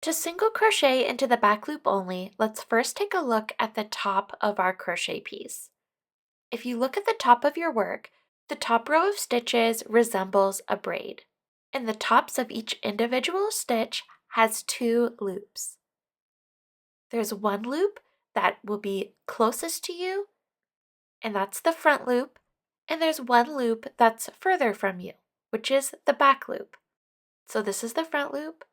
To single crochet into the back loop only, let's first take a look at the top of our crochet piece. If you look at the top of your work, the top row of stitches resembles a braid, and the tops of each individual stitch has 2 loops. There's one loop that will be closest to you, and that's the front loop, and there's one loop that's further from you, which is the back loop. So this is the front loop,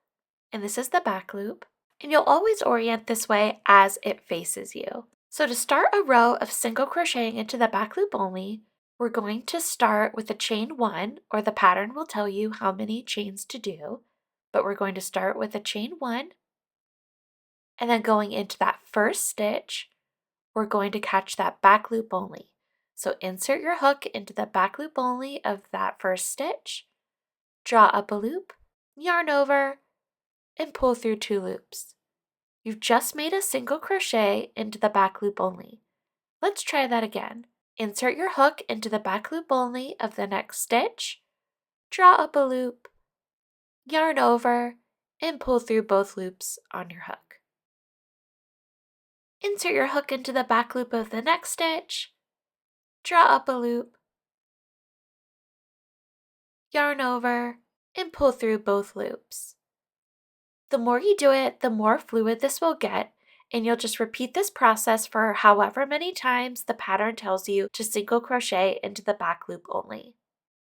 and this is the back loop, and you'll always orient this way as it faces you. So to start a row of single crocheting into the back loop only, we're going to start with a chain 1, or the pattern will tell you how many chains to do, but we're going to start with a chain 1, and then going into that first stitch, we're going to catch that back loop only. So insert your hook into the back loop only of that first stitch, draw up a loop, yarn over, and pull through 2 loops. You've just made a single crochet into the back loop only. Let's try that again. Insert your hook into the back loop only of the next stitch, draw up a loop, yarn over, and pull through both loops on your hook. Insert your hook into the back loop of the next stitch, draw up a loop, yarn over, and pull through both loops. The more you do it, the more fluid this will get, and you'll just repeat this process for however many times the pattern tells you to single crochet into the back loop only.